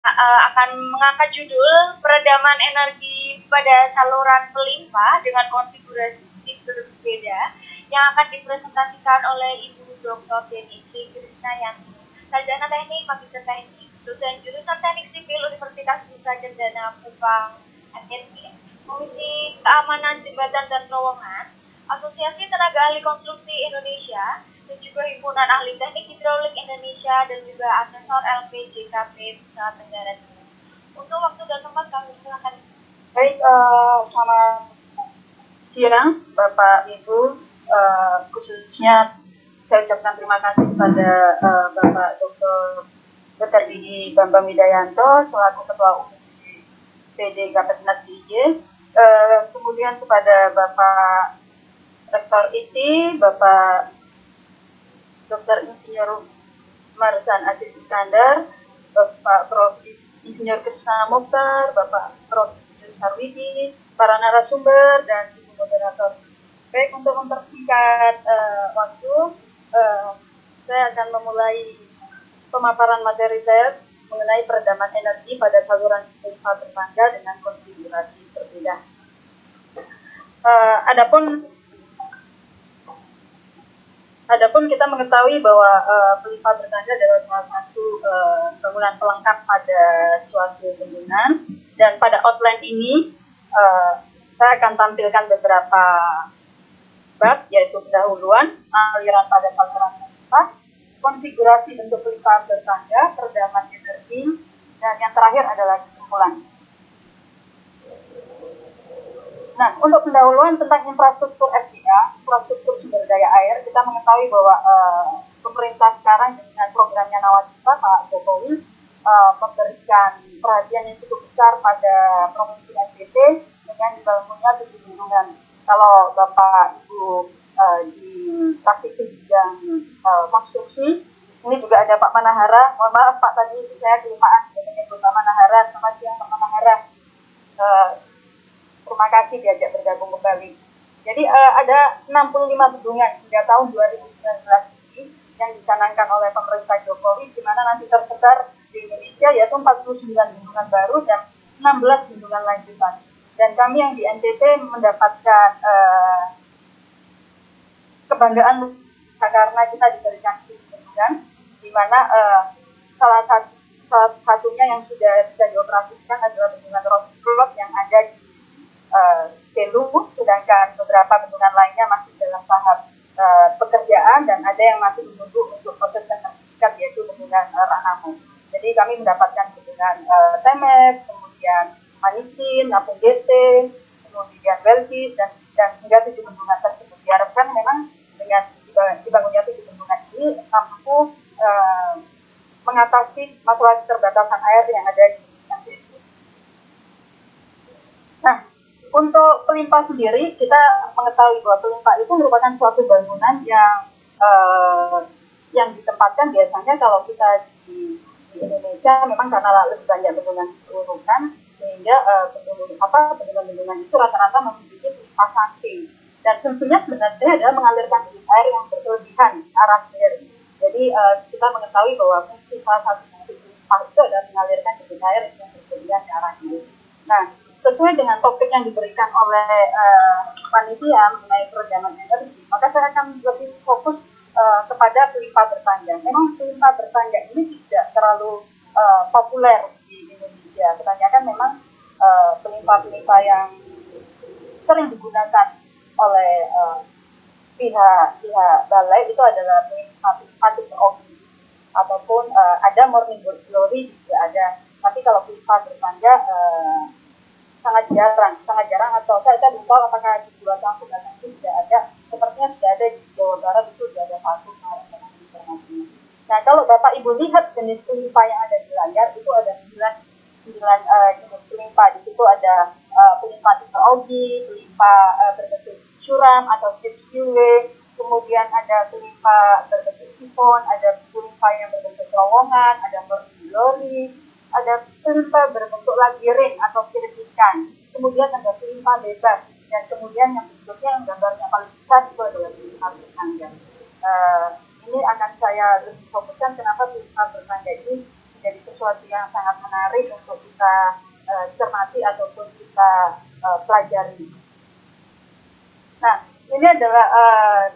akan mengangkat judul peredaman energi pada saluran pelimpah dengan konfigurasi berbeda yang akan dipresentasikan oleh Ibu Dr. Deni Sri Krisnayanti, sarjana teknik, magister teknik, dosen jurusan teknik sipil Universitas Nusa Cendana Kupang, MNI, Komisi Keamanan Jembatan dan Terowongan, Asosiasi Tenaga Ahli Konstruksi Indonesia, dan juga Himpunan Ahli Teknik Hidrolik Indonesia, dan juga asesor LPJKP Nusa Tenggara Timur. Untuk waktu dan tempat kami silakan. Baik, selamat siang Bapak Ibu, khususnya saya ucapkan terima kasih kepada Bapak Dr. Didi Bambang Widayanto selaku Ketua Umum PD Gapetnas DJ, kemudian kepada Bapak Rektor IT, Bapak Dr. Insinyur Marzan Aziz Iskandar, Bapak Prof. Insinyur Krisna Mokhtar, Bapak Prof. Insinyur Sarwidi, para narasumber, dan Ibu Moderator. Baik, untuk mempersingkat waktu, saya akan memulai pemaparan materi saya mengenai peredaman energi pada saluran pelimpah bertangga dengan konfigurasi berbeda. Adapun kita mengetahui bahwa pelimpah bertangga adalah salah satu bangunan pelengkap pada suatu bendungan, dan pada outline ini saya akan tampilkan beberapa bab, yaitu pendahuluan, aliran pada saluran pelimpah, konfigurasi bentuk pelimpah bertangga, peredaman energi, dan yang terakhir adalah kesimpulan. Nah, untuk pendahuluan tentang infrastruktur SDA, infrastruktur sumber daya air, kita mengetahui bahwa pemerintah sekarang dengan programnya Nawacita, Pak Jokowi memberikan perhatian yang cukup besar pada Provinsi NTT dengan dibangunnya 7 bendungan. Kalau Bapak Ibu di praktisi bidang konstruksi, di sini juga ada Pak Manahara. Mohon maaf Pak, tadi saya kelupaan menyebut Pak Manahara. Selamat siang Pak Manahara. Terima kasih diajak bergabung kembali. Jadi ada 65 bendungan hingga tahun 2019 ini yang dicanangkan oleh pemerintah Jokowi, di mana nanti tersebar di Indonesia yaitu 49 bendungan baru dan 16 bendungan lanjutan. Dan kami yang di NTT mendapatkan kebanggaan karena kita diberikan bendungan, di mana salah satunya yang sudah bisa dioperasikan adalah bendungan Rock yang ada di Belu, sedangkan beberapa bendungan lainnya masih dalam tahap pekerjaan dan ada yang masih menunggu untuk proses sertifikat, yaitu bendungan Ranamo. Jadi kami mendapatkan bendungan Temep, kemudian Manicin, Napung GT, kemudian Welkis, dan hingga 7 bendungan tersebut. Diharapkan memang dengan dibangunnya 7 bendungan ini mampu mengatasi masalah keterbatasan air yang ada di NTT. Nah, untuk pelimpah sendiri, kita mengetahui bahwa pelimpah itu merupakan suatu bangunan yang ditempatkan biasanya kalau kita di Indonesia memang karena lebih banyak bendungan urutan, sehingga bendungan-bendungan itu rata-rata memiliki pelimpah samping. Dan fungsinya sebenarnya adalah mengalirkan debit air yang berlebihan arah hilir. Jadi kita mengetahui bahwa salah satu fungsi pelimpah itu adalah mengalirkan debit air yang berlebihan ke arah hilir. Nah, sesuai dengan topik yang diberikan oleh panitia mengenai peredaman energi, maka saya akan lebih fokus kepada pelimpah bertangga. Memang pelimpah bertangga ini tidak terlalu populer di Indonesia. Kebanyakan memang pelimpah-pelimpah yang sering digunakan oleh pihak balai itu adalah pelimpah ogi, ataupun ada morning glory juga ada. Tapi kalau pelimpah bertangga sangat jarang, atau saya belum tahu apakah di 2 tahun belakang itu sudah ada. Sepertinya sudah ada di Jawa Barat, itu sudah ada satu dengan informasinya. Nah, kalau Bapak Ibu lihat jenis pelimpah yang ada di layar, itu ada 9 jenis pelimpah. Di situ ada pelimpah tipe ogi, pelimpah berbentuk curam atau pitch spillway, kemudian ada pelimpah berbentuk sifon, ada pelimpah yang berbentuk terowongan, ada morning glory, ada pelimpah berbentuk labirin atau sirip ikan, kemudian ada pelimpah bebas, dan kemudian yang berikutnya yang gambarnya paling besar itu adalah pelimpah bertangga. Ini akan saya lebih fokuskan kenapa pelimpah bertangga ini menjadi sesuatu yang sangat menarik untuk kita cermati ataupun kita pelajari. Nah, ini adalah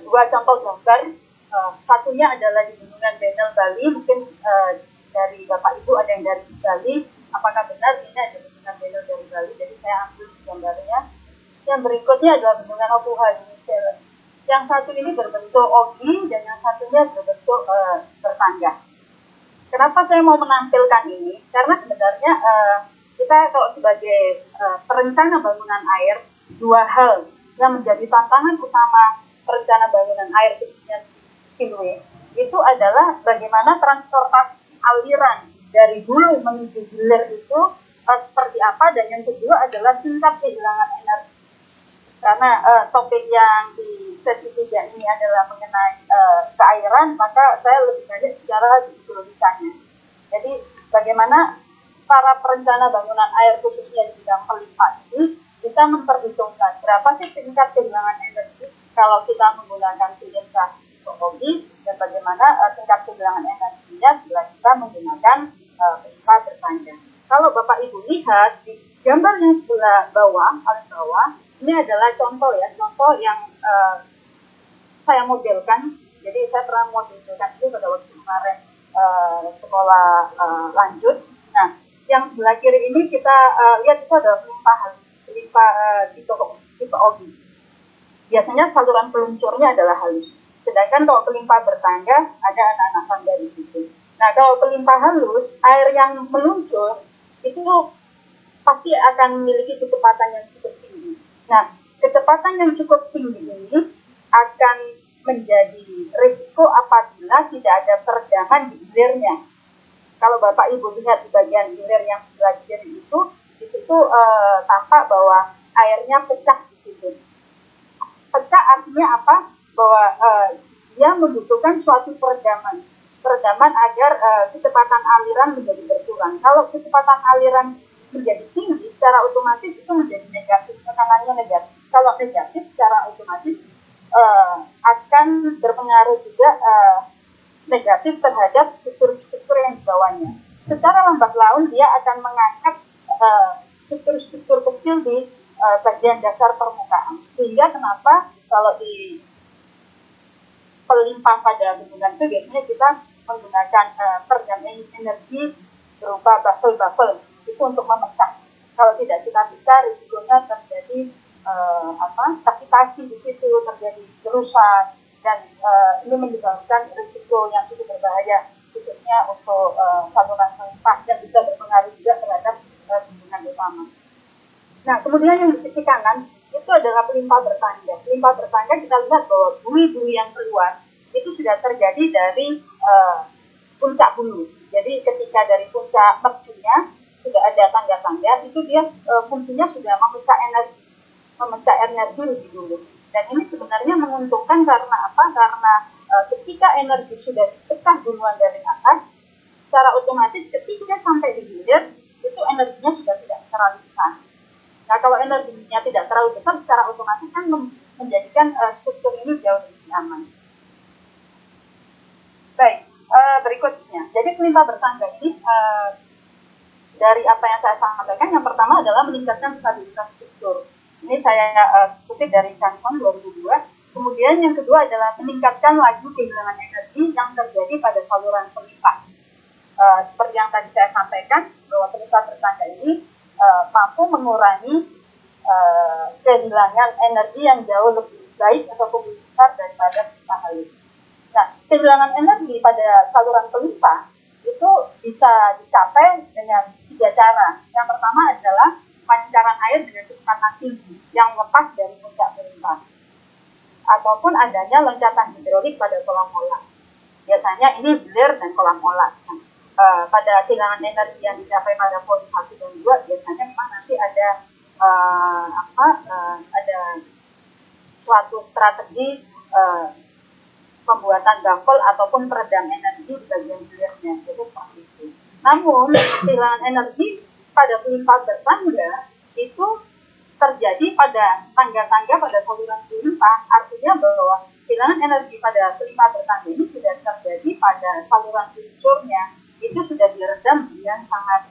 dua contoh gambar. Satunya adalah di Gunungan Benel, Bali. Mungkin dari Bapak Ibu ada yang dari Bali. Apakah benar ini ada Gunungan Benel dari Bali? Jadi saya ambil gambarnya. Yang berikutnya adalah Bendungan Opuha di New Zealand. Yang satu ini berbentuk ogi dan yang satunya berbentuk bertangga. Kenapa saya mau menampilkan ini? Karena sebenarnya kita kalau sebagai perencana bangunan air, dua hal yang menjadi tantangan utama perencana bangunan air khususnya spillway itu adalah bagaimana transportasi aliran dari hulu menuju hilir itu seperti apa, dan yang kedua adalah tingkat kehilangan energi. Karena topik yang di sesi 3 ini adalah mengenai keairan, maka saya lebih banyak bicara di hidrolikanya. Jadi bagaimana para perencana bangunan air khususnya di bidang pelimpa ini bisa memperhitungkan berapa sih tingkat kehilangan energi kalau kita menggunakan silinda teknologi, dan bagaimana tingkat kehilangan energinya bila kita menggunakan pelimpa bertangga. Kalau Bapak Ibu lihat di gambar yang sebelah bawah, paling bawah, ini adalah contoh yang saya modelkan. Jadi saya pernah modelkan itu pada waktu kemarin sekolah lanjut. Nah, yang sebelah kiri ini kita lihat itu ada pelimpa halus, pelimpa tipe ogi. Biasanya saluran peluncurnya adalah halus. Sedangkan kalau pelimpa bertangga ada anak-anak tangga di situ. Nah, kalau pelimpa halus, air yang meluncur itu pasti akan memiliki kecepatan yang cukup tinggi. Nah, kecepatan yang cukup tinggi ini akan menjadi risiko apabila tidak ada peredaman di hilirnya. Kalau Bapak Ibu lihat di bagian hilir yang sebelah kiri itu, di situ tampak bahwa airnya pecah di situ. Pecah artinya apa? Bahwa dia membutuhkan suatu peredaman agar kecepatan aliran menjadi berkurang. Kalau kecepatan aliran menjadi tinggi, secara otomatis itu menjadi negatif, tekanannya negatif. Kalau negatif, secara otomatis akan berpengaruh juga negatif terhadap struktur-struktur yang di bawahnya. Secara lambat laun dia akan mengangkat struktur-struktur kecil di bagian dasar permukaan. Sehingga kenapa kalau di pelimpa pada bendungan itu biasanya kita menggunakan peredam energi berupa bubble itu untuk memecah. Kalau tidak kita pecah, risikonya terjadi kasitasi di situ, terjadi kerusakan, dan ini menyebabkan risiko yang cukup berbahaya khususnya untuk saluran pelimpa yang bisa berpengaruh juga terhadap bendungan utama. Nah, kemudian yang di sisi kanan itu adalah pelimpa bertangga. Pelimpa bertangga kita lihat bahwa bui-bui yang keluar itu sudah terjadi dari puncak hulu. Jadi ketika dari puncak mercunya sudah ada tangga-tangga, itu dia fungsinya sudah memecah energi lebih dulu. Dan ini sebenarnya menguntungkan karena apa? Karena ketika energi sudah dipecah duluan dari atas, secara otomatis ketika sampai di hilir itu energinya sudah tidak terlalu besar. Nah, kalau energinya tidak terlalu besar, secara otomatis kan menjadikan struktur ini jauh lebih aman. Baik, berikutnya. Jadi pelimpa bertangga ini dari apa yang saya sampaikan, yang pertama adalah meningkatkan stabilitas struktur. Ini saya kutip dari Johnson 2002. Kemudian yang kedua adalah meningkatkan laju kehilangan energi yang terjadi pada saluran pelimpa. Seperti yang tadi saya sampaikan, bahwa pelimpa bertangga ini mampu mengurangi kehilangan energi yang jauh lebih baik ataupun lebih besar daripada pelimpa halus. Nah, kehilangan energi pada saluran pelimpa itu bisa dicapai dengan 3 cara. Yang pertama adalah pancaran air dengan kecepatan tinggi yang lepas dari puncak pelimpa, ataupun adanya loncatan hidrolik pada kolam olah. Biasanya ini hilir dan kolam olah. Pada kehilangan energi yang dicapai pada poin 1 dan 2 biasanya memang nanti ada ada suatu strategi pembuatan baffle ataupun peredam energi di bagian hilirnya, biasanya seperti itu. Namun kehilangan energi pada pelimpa bertangga itu terjadi pada tangga-tangga pada saluran pelimpa, artinya bahwa kehilangan energi pada pelimpa bertangga ini sudah terjadi pada saluran peluncurnya. itu sudah diredam dengan sangat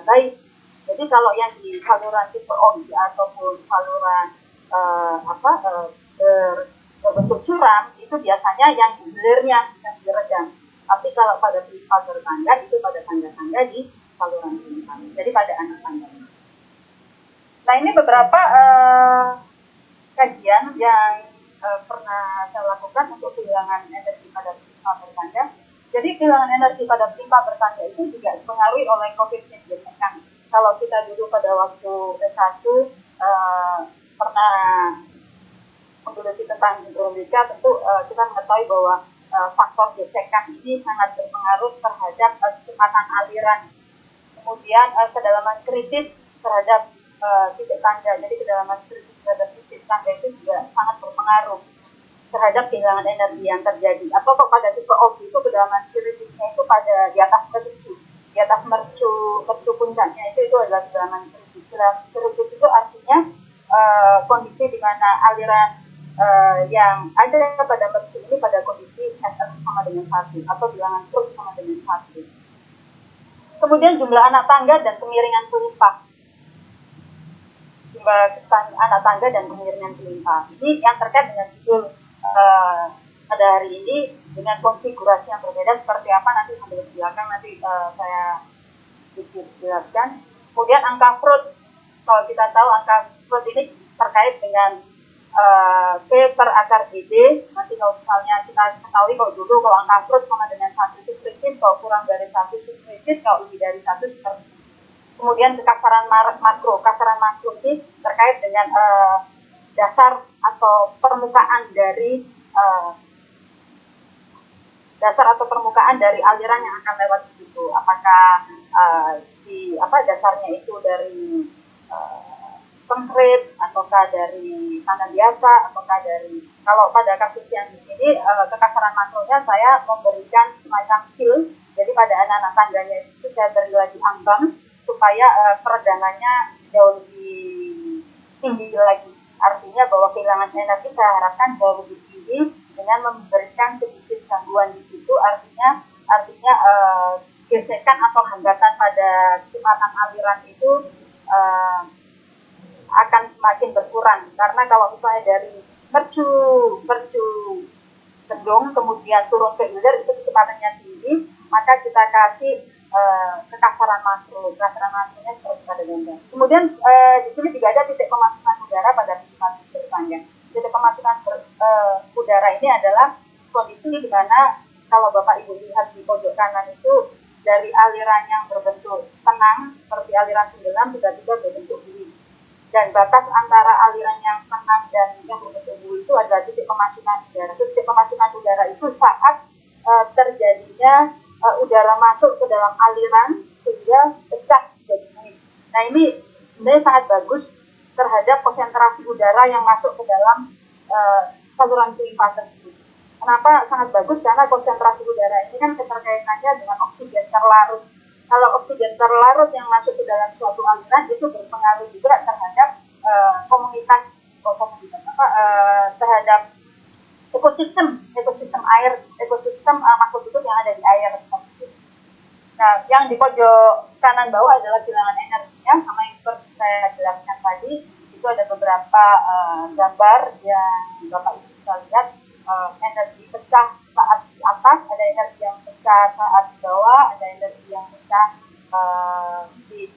baik. Jadi kalau yang di saluran tipe OI ataupun saluran berbentuk curam itu biasanya yang hilirnya yang diredam. Tapi kalau pada pipa bertangga itu pada tangga-tangga di saluran pipa. Jadi pada anak tangga. Nah ini beberapa kajian yang pernah saya lakukan untuk kehilangan energi pada pipa bertangga. Jadi kehilangan energi pada pipa bertangga itu juga dipengaruhi oleh koefisien gesekan. Kalau kita dulu pada waktu S1 pernah menggeluti tentang hidrolika, tentu kita mengetahui bahwa faktor gesekan ini sangat berpengaruh terhadap kecepatan aliran. Kemudian kedalaman kritis terhadap titik tangga. Jadi kedalaman kritis terhadap titik tangga itu juga sangat berpengaruh terhadap kehilangan energi yang terjadi. Atau pada tipe OB itu kedalaman kritisnya itu pada di atas mercu puncaknya itu adalah kedalaman kritis. Kedalaman kritis itu artinya kondisi di mana aliran yang ada pada mercu ini pada kondisi FM sama dengan 1 atau bilangan truk sama dengan 1. Kemudian jumlah anak tangga dan kemiringan pelimpa. Jumlah anak tangga dan kemiringan pelimpa. Ini yang terkait dengan judul pada hari ini dengan konfigurasi yang berbeda seperti apa nanti sambil ke belakang nanti saya sedikit jelaskan. Kemudian angka Freud, kalau kita tahu angka Freud ini terkait dengan P per akar GD. Nanti kalau misalnya kita ketahui kalau dulu kalau angka Freud sama dengan 1 itu kritis, kalau kurang dari 1 itu kritis, kalau lebih dari 1 itu kritis. Kemudian kekasaran makro. Kasaran makro ini terkait dengan dasar atau permukaan dari aliran yang akan lewat di situ. Apakah dasarnya itu dari konkret, ataukah dari tanah biasa, ataukah dari, kalau pada kasus yang di sini kekasaran makronya saya memberikan semacam seal. Jadi pada anak-anak tangganya itu saya beri lagi ambang supaya peredangannya jauh lebih tinggi lagi. Artinya bahwa kehilangan energi saya harapkan jauh lebih tinggi dengan memberikan sedikit gangguan di situ. Artinya gesekan atau hambatan pada kecepatan aliran itu akan semakin berkurang. Karena kalau misalnya dari mercu gendong kemudian turun ke hilir itu kecepatannya tinggi, maka kita kasih kekasaran makro. Kekasaran makronya seperti pada gambar. Kemudian di sini juga ada titik pemasukan udara pada pipa bertangga. Titik pemasukan udara ini adalah kondisi di mana kalau Bapak Ibu lihat di pojok kanan itu dari aliran yang berbentuk tenang seperti aliran tenggelam tiba-tiba berbentuk buih. Dan batas antara aliran yang tenang dan yang berbentuk buih itu adalah titik pemasukan udara. Titik pemasukan udara itu saat terjadinya udara masuk ke dalam aliran sehingga pecah jadi buih. Nah ini sebenarnya sangat bagus terhadap konsentrasi udara yang masuk ke dalam saluran pipa tersebut. Kenapa sangat bagus? Karena konsentrasi udara ini kan keterkaitannya dengan oksigen terlarut. Kalau oksigen terlarut yang masuk ke dalam suatu aliran itu berpengaruh juga terhadap terhadap ekosistem air, ekosistem makhluk hidup yang ada di air tersebut. Nah, yang di pojok kanan bawah adalah kehilangan energinya, sama yang seperti saya jelaskan tadi. Itu ada beberapa gambar yang Bapak Ibu bisa lihat. Energi pecah saat di atas, ada energi yang pecah saat di bawah, ada energi yang pecah di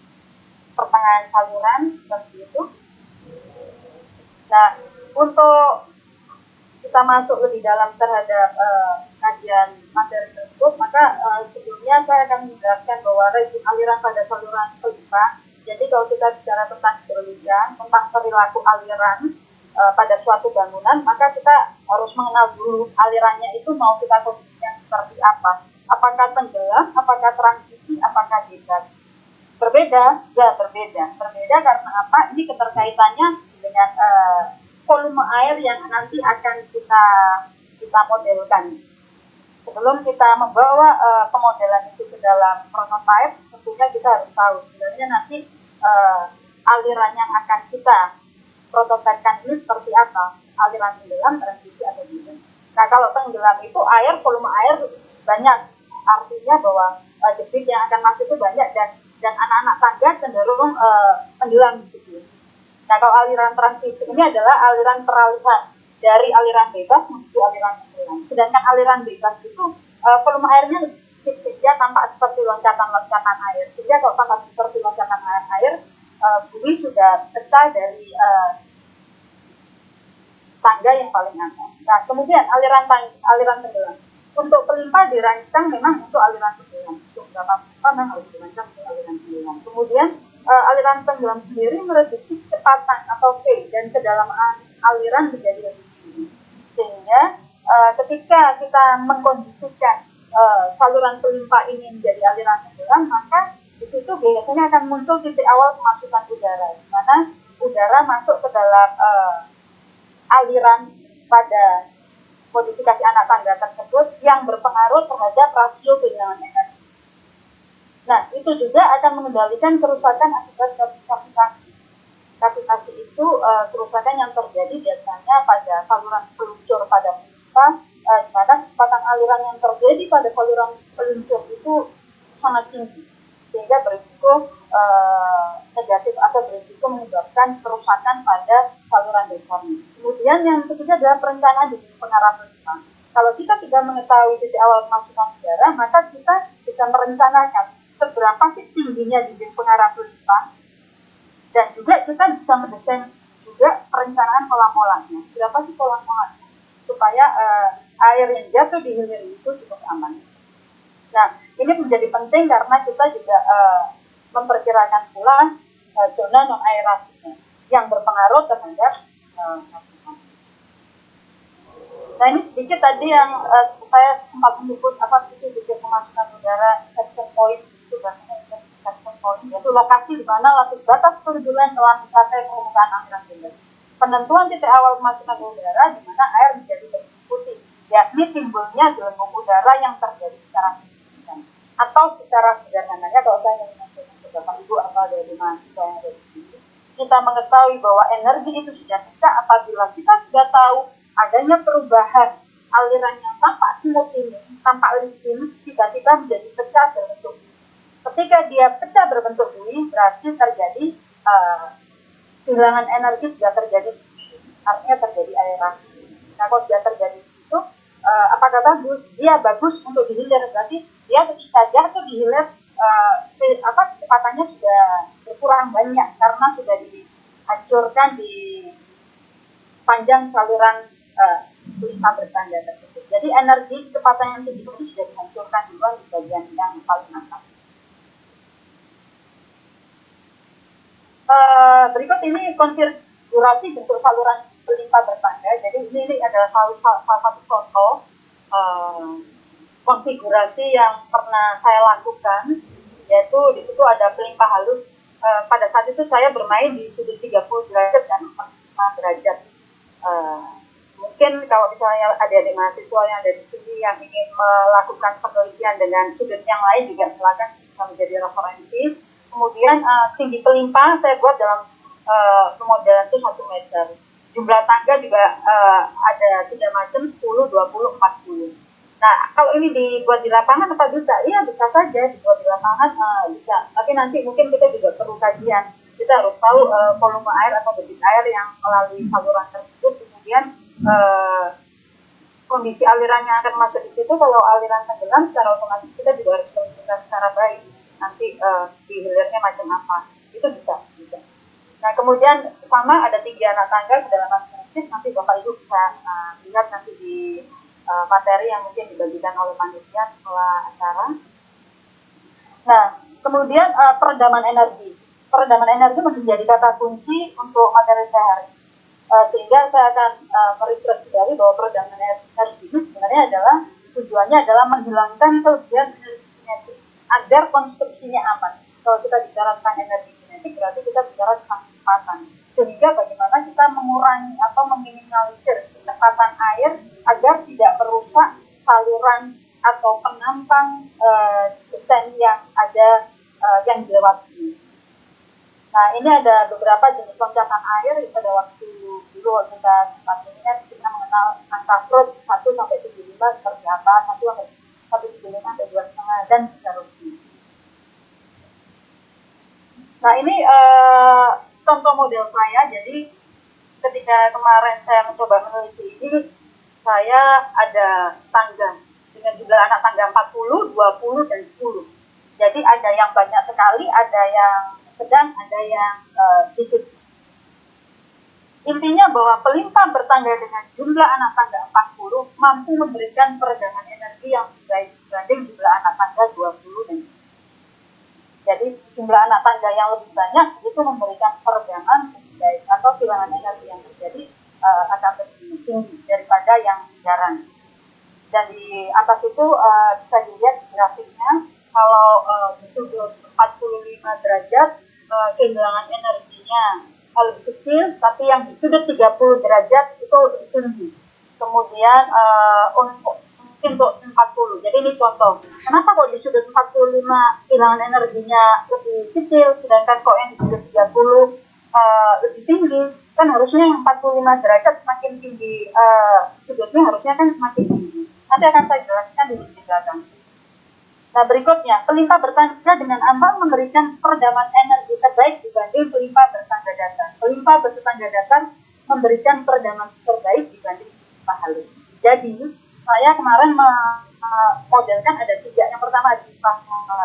pertengahan saluran, seperti itu. Nah, untuk kita masuk lebih dalam terhadap kajian materi tersebut, maka sebelumnya saya akan menjelaskan bahwa rejim aliran pada saluran pipa. Jadi kalau kita bicara tentang hidrolika, tentang perilaku aliran pada suatu bangunan, maka kita harus mengenal dulu alirannya itu mau kita kondisikan seperti apa. Apakah tenggelam, apakah transisi, apakah bebas. Berbeda? Ya berbeda. Berbeda karena apa? Ini keterkaitannya dengan volume air yang nanti akan kita modelkan. Sebelum kita membawa pemodelan itu ke dalam prototype, tentunya kita harus tahu sebenarnya nanti aliran yang akan kita prototipekan ini seperti apa, aliran tenggelam, transisi atau tidak. Nah kalau tenggelam itu volume air banyak, artinya bahwa debit yang akan masuk itu banyak dan anak-anak tangga cenderung tenggelam di situ. Nah, kalau aliran transisi ini adalah aliran peralihan dari aliran bebas menuju aliran tenggelam. Sedangkan aliran bebas itu volume airnya lebih sedikit sehingga tampak seperti loncatan-loncatan air. Sehingga kalau tampak seperti loncatan air, bumi sudah pecah dari tangga yang paling atas. Nah, kemudian aliran tenggelam. Untuk pelimpah dirancang memang untuk aliran tenggelam. Untuk beberapa pelimpah memang harus dirancang untuk aliran tenggelam. Kemudian aliran tenggelam sendiri mereduksi kecepatan atau P dan kedalaman aliran menjadi lebih tinggi. Sehingga ketika kita mengkondisikan saluran pelimpah ini menjadi aliran tenggelam, maka di situ biasanya akan muncul titik awal kemasukan udara, di mana udara masuk ke dalam aliran pada modifikasi anak tangga tersebut yang berpengaruh terhadap rasio kehilangan energi. Nah, itu juga akan mengendalikan kerusakan akibat kavitasi. Kavitasi itu kerusakan yang terjadi biasanya pada saluran peluncur pada pipa, di mana kecepatan aliran yang terjadi pada saluran peluncur itu sangat tinggi, sehingga berisiko negatif atau berisiko menyebabkan kerusakan pada saluran dasarnya. Kemudian yang ketiga adalah perencanaan dinding pengarah pelimpah. Kalau kita sudah mengetahui titik awal kemasukan udara, maka kita bisa merencanakan seberapa sih tingginya dinding pengarah pelimpah, dan juga kita bisa mendesain juga perencanaan kolam olahnya. Seberapa sih kolam olahnya supaya air yang jatuh di hilir itu cukup aman. Nah, ini menjadi penting karena kita juga memperkirakan pula zona non aerasinya yang berpengaruh terhadap kavitasi. Nah, ini sedikit tadi yang saya sempat menyebut sedikit kemasukan udara inception point, itu bahasanya inception point, yaitu lokasi di mana lapis batas turbulen telah mencapai permukaan aliran bebas. Penentuan titik awal kemasukan udara di mana air menjadi berwarna putih, yakni timbulnya gelembung udara yang terjadi secara signifikan. Atau secara sederhananya, kalau saya menyampaikan ke Bapak Ibu atau dari mahasiswa yang ada di sini, kita mengetahui bahwa energi itu sudah pecah apabila kita sudah tahu adanya perubahan aliran yang tampak smooth ini, tampak licin, tiba-tiba menjadi pecah berbentuk bui. Ketika dia pecah berbentuk bui, berarti terjadi kehilangan energi sudah terjadi di situ. Artinya terjadi aerasi. Nah, kalau sudah terjadi di situ, apakah bagus? Dia bagus untuk dihilir, berarti dia ketika jatuh di hilir kecepatannya sudah berkurang banyak karena sudah dihancurkan di sepanjang saluran pelimpah bertanda tersebut. Jadi energi kecepatan yang tinggi itu sudah dihancurkan duluan di bagian yang paling atas. Berikut ini konfigurasi bentuk saluran pelimpah bertanda. Jadi ini adalah salah satu contoh konfigurasi yang pernah saya lakukan, yaitu di situ ada pelimpah halus. Pada saat itu saya bermain di sudut 30 derajat dan 45 derajat. Mungkin kalau misalnya ada mahasiswa yang ada di sini yang ingin melakukan penelitian dengan sudut yang lain, juga silakan bisa menjadi referensi. Kemudian tinggi pelimpah saya buat dalam pemodelan itu 1 meter. Jumlah tangga juga ada 3 macam, 10, 20, 40. Nah, kalau ini dibuat di lapangan apa bisa? Iya, bisa saja dibuat di lapangan, bisa. Tapi nanti mungkin kita juga perlu kajian. Kita harus tahu volume air atau debit air yang melalui saluran tersebut. Kemudian kondisi aliran yang akan masuk di situ. Kalau aliran tenggelam, secara otomatis kita juga harus menentukan secara baik nanti di hilirnya macam apa. Itu bisa. Nah, kemudian sama ada 3 anak tangga kedalaman kritis. Nanti Bapak Ibu bisa lihat nanti di materi yang mungkin dibagikan oleh panitia setelah acara. Nah, kemudian peredaman energi. Peredaman energi menjadi kata kunci untuk materi saya hari ini. Sehingga saya akan merefresh kembali bahwa peredaman energi ini sebenarnya adalah tujuannya adalah menghilangkan kelebihan energi kinetik agar konstruksinya aman. Kalau kita bicara tentang energi kinetik, berarti kita bicara tentang kecepatan. Sehingga bagaimana kita mengurangi atau meminimalisir kecepatan air agar tidak merusak saluran atau penampang desain yang ada yang dilewati. Nah, ini ada beberapa jenis loncatan air pada waktu dulu kita sempat ini kan kita mengenal angka Freud 1 sampai 75 seperti apa, 1 1,5 sampai 2,5 dan seterusnya. Nah ini contoh model saya. Jadi ketika kemarin saya mencoba meneliti ini, saya ada tangga dengan jumlah anak tangga 40, 20, dan 10. Jadi ada yang banyak sekali, ada yang sedang, ada yang sedikit. Intinya bahwa pelimpah bertangga dengan jumlah anak tangga 40 mampu memberikan peredaman energi yang baik dibanding jumlah anak tangga 20 dan 10. Jadi jumlah anak tangga yang lebih banyak itu memberikan peredaman lebih baik, atau bilangan energi yang terjadi akan lebih tinggi daripada yang jarang. Dan di atas itu bisa dilihat grafiknya, kalau di sudut 45 derajat kehilangan energinya lebih kecil, tapi yang di sudut 30 derajat itu lebih tinggi. Kemudian untuk 40. Jadi ini contoh. Kenapa kok di sudut 45 kehilangan energinya lebih kecil, sedangkan kok yang di sudut 30 lebih tinggi? Kan harusnya yang 45 derajat semakin tinggi sudutnya, harusnya kan semakin tinggi. Nanti akan saya jelaskan di belakang. Nah berikutnya, pelimpah bertangga dengan ambang memberikan peredaman energi terbaik dibanding pelimpah bertangga datar. Pelimpah bertangga datar memberikan peredaman terbaik dibanding pelimpah halus. Jadi saya kemarin modelkan ada 3. Yang pertama pelimpah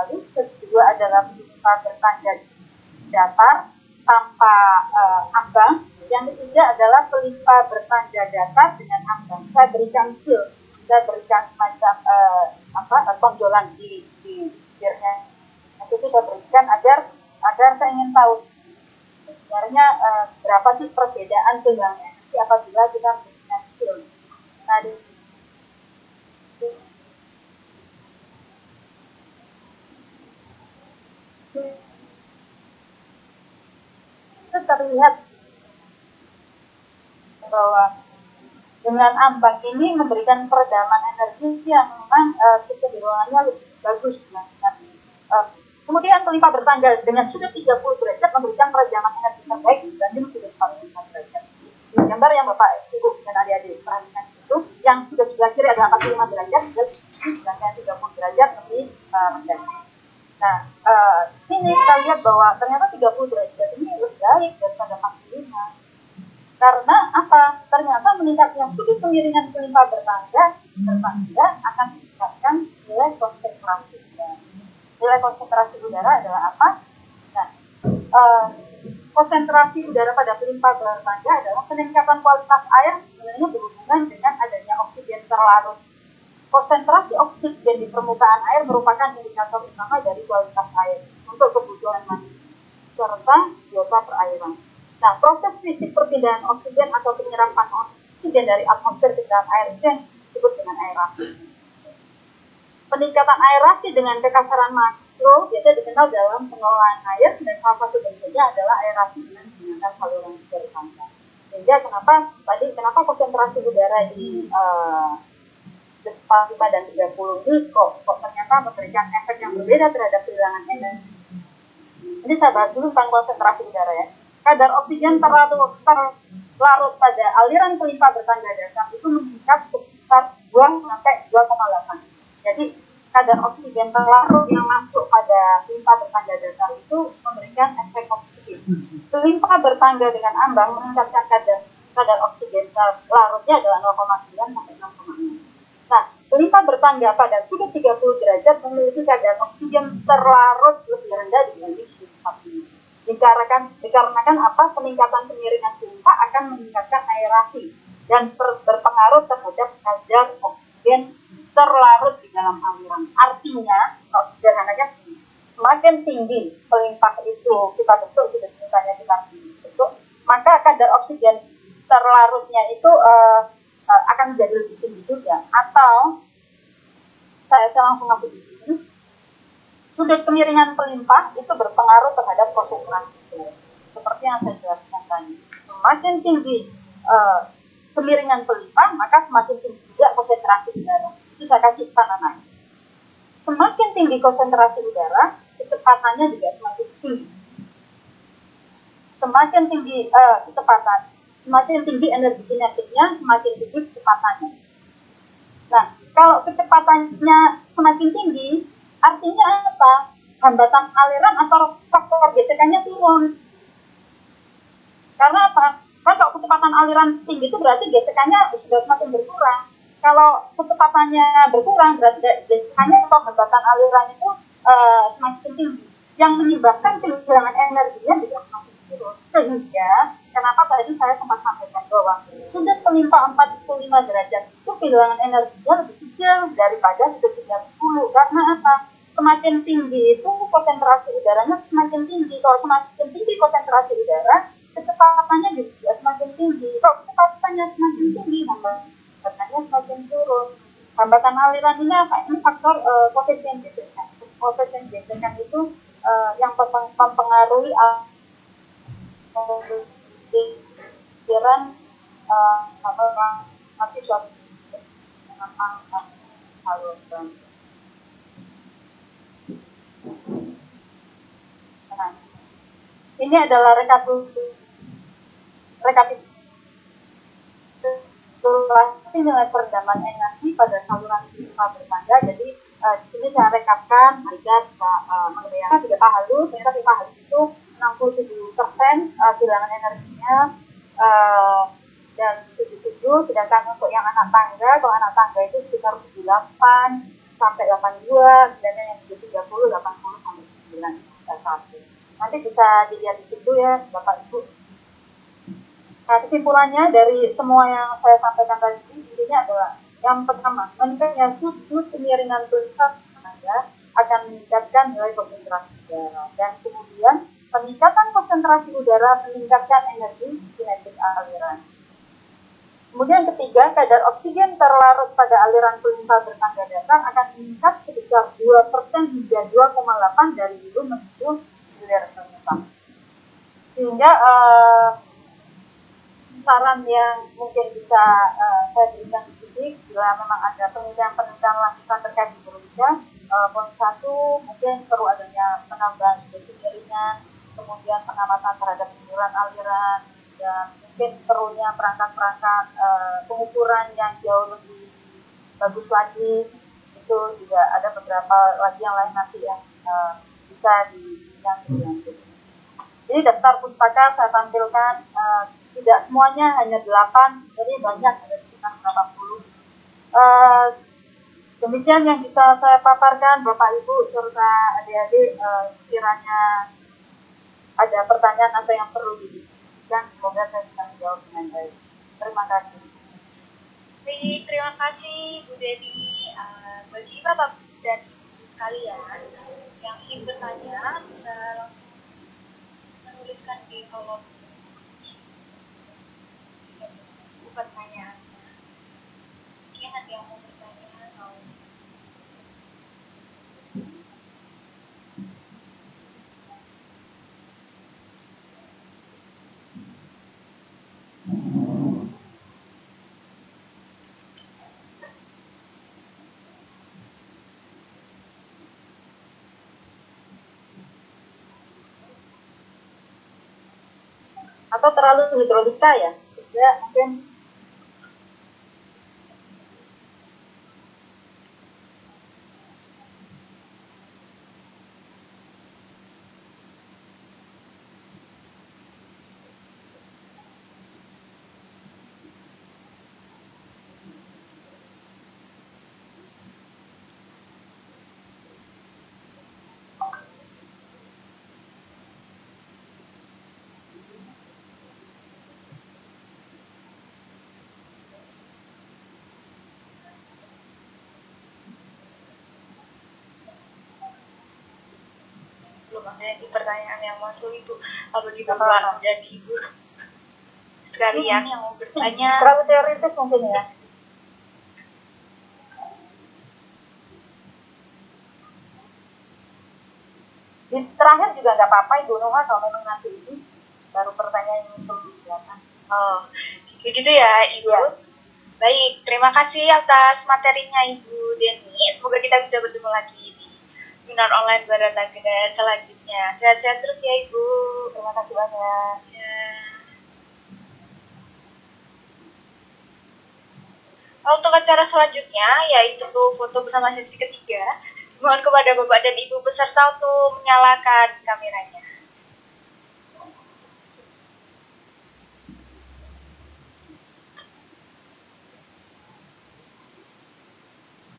halus, kedua adalah pelimpah bertangga datar tanpa ambang, yang ketiga adalah pelimpah bertangga datar dengan ambang. Saya berikan seal, saya berikan semacam tonjolan di bibirnya. Nah, situ saya berikan agar saya ingin tahu sebenarnya berapa sih perbedaan kehilangan energi apabila kita berikan seal. Nah, itu terlihat bahwa dengan ambang ini memberikan peredaman energi yang memang kecenderungannya lebih bagus dibandingkan. Kemudian pelimpah bertangga dengan sudut 30 derajat memberikan peredaman energi terbaik dibanding sudut 45 derajat. Di gambar yang Bapak Ibu dan adik-adik perhatikan situ, yang sudut sebelah kiri adalah 45 derajat, sedangkan 30 derajat lebih rendah. Nah, sini kita lihat bahwa ternyata 30 derajat ini lebih baik daripada 45. Karena apa? Ternyata meningkatnya sudut kemiringan pelimpah bertangga akan meningkatkan nilai konsentrasi udara. Nilai konsentrasi udara adalah apa? Nah, konsentrasi udara pada pelimpah bertangga adalah peningkatan kualitas air sebenarnya berhubungan dengan adanya oksigen terlarut. Konsentrasi oksigen di permukaan air merupakan indikator utama dari kualitas air untuk kebutuhan manusia serta biota perairan. Nah, proses fisik perpindahan oksigen atau penyerapan oksigen dari atmosfer ke dalam air itu yang disebut dengan aerasi. Peningkatan aerasi dengan kekasaran makro biasanya dikenal dalam pengelolaan air, dan salah satu bentuknya adalah aerasi dengan menggunakan saluran udara tangga. Sehingga kenapa konsentrasi udara di 45 dan 30 ini kok ternyata memberikan efek yang berbeda terhadap kehilangan energi. Jadi saya bahas dulu tentang konsentrasi udara ya. Kadar oksigen terlarut pada aliran pelimpah bertangga datar itu meningkat sekitar 2 sampai 2,8. Jadi kadar oksigen terlarut yang masuk pada pelimpah bertangga datar itu memberikan efek oksigen. Pelimpah bertangga dengan ambang meningkatkan kadar oksigen terlarutnya adalah 0,9 sampai 6,6. Nah, pelimpah bertangga pada sudut 30 derajat memiliki kadar oksigen terlarut lebih rendah dibanding sudut 45. Dikarenakan apa? Peningkatan kemiringan pelimpah akan meningkatkan aerasi dan berpengaruh terhadap kadar oksigen terlarut di dalam aliran. Artinya, kalau sederhananya, semakin tinggi pelimpah itu kita bentuk, sudut pelimpahnya kita bentuk, maka kadar oksigen terlarutnya itu akan menjadi lebih tinggi juga. Atau saya langsung masuk di sini. Sudut kemiringan pelimpah itu berpengaruh terhadap konsentrasi udara. Seperti yang saya jelaskan tadi. Semakin tinggi kemiringan pelimpah, maka semakin tinggi juga konsentrasi udara. Itu saya kasih tanaman. Semakin tinggi konsentrasi udara, kecepatannya juga semakin tinggi. Semakin tinggi kecepatan, semakin tinggi energi kinetiknya, semakin tinggi kecepatannya. Nah, Kalau kecepatannya semakin tinggi, artinya apa? Hambatan aliran atau faktor gesekannya turun. Karena apa? Kan kalau kecepatan aliran tinggi itu berarti gesekannya sudah semakin berkurang. Kalau kecepatannya berkurang berarti gesekannya atau hambatan aliran itu semakin tinggi, yang menyebabkan kehilangan energinya juga semakin turun. Sehingga kenapa tadi saya sempat sampaikan bahwa sudut pelimpa 45 derajat itu kehilangan energinya lebih kecil daripada sudut 30. Karena apa? Semakin tinggi itu konsentrasi udaranya semakin tinggi. Kalau semakin tinggi konsentrasi udara, kecepatannya juga semakin tinggi. Kalau kecepatannya semakin tinggi, hambatannya semakin turun. Hambatan aliran ini apa? Ini faktor koefisien gesekan. Koefisien gesekan itu yang mempengaruhi aliran nanti suatu saluran. Nah, ini adalah rekapitulasi nilai peredaman energi pada saluran pipa bertangga. Jadi di sini saya rekapkan, Marika bisa mengenai pipa halus. Ternyata pipa halus itu 67% kehilangan energinya dan 77, sedangkan untuk yang anak tangga, kalau anak tangga itu sekitar 78 sampai 82, sedangkan yang 30 80 sampai 91. Nanti bisa dilihat di situ ya Bapak Ibu. Nah, kesimpulannya dari semua yang saya sampaikan tadi, intinya adalah yang pertama, meningkatnya sudut kemiringan pelimpa tenaga akan meningkatkan nilai konsentrasi udara, dan kemudian peningkatan konsentrasi udara meningkatkan energi kinetik aliran. Kemudian ketiga, kadar oksigen terlarut pada aliran pelimpa bertangga datar akan meningkat sebesar 2% hingga 2,8 dari hulu menuju hilir pelimpa. Sehingga saran yang mungkin bisa saya berikan di sini, bila memang ada penelitian lanjutan terkait hidrolika, poin 1 mungkin perlu adanya penambahan sudut kemiringan, kemudian pengamatan terhadap semburan aliran, dan mungkin perlunya perangkat-perangkat pengukuran yang jauh lebih bagus lagi. Itu juga ada beberapa lagi yang lain nanti yang bisa dilanjut. Jadi daftar pustaka saya tampilkan, tidak semuanya hanya 8, sebenarnya banyak, ada sekitar berapa puluh. Demikian yang bisa saya paparkan Bapak Ibu serta adik-adik. Sekiranya ada pertanyaan atau yang perlu didiskusikan, semoga saya bisa menjawab dengan baik. Terima kasih. Baik, terima kasih Bu Deni. Bagi Bapak dan Ibu sekalian yang ingin bertanya, bisa langsung menuliskan di kolom pertanyaannya. Mungkin ada yang mau bertanya atau terlalu hidrolika ya, sehingga mungkin belum ada di pertanyaan yang masuk itu. Bagi Bapak dan Ibu sekalian yang mau bertanya, terlalu teoritis mungkin ya. Di terakhir juga nggak apa-apa Ibu Noha, kalau memang nanti ini baru pertanyaan yang perlu dijalankan. Oh, begitu ya Ibu. Ya. Baik, terima kasih atas materinya Ibu Deni. Semoga kita bisa bertemu lagi di seminar online Baratageda selanjutnya. Sehat-sehat terus ya Ibu. Terima kasih banyak. Ya. Untuk acara selanjutnya, yaitu foto bersama sesi ketiga, mohon kepada Bapak dan Ibu peserta untuk menyalakan kameranya.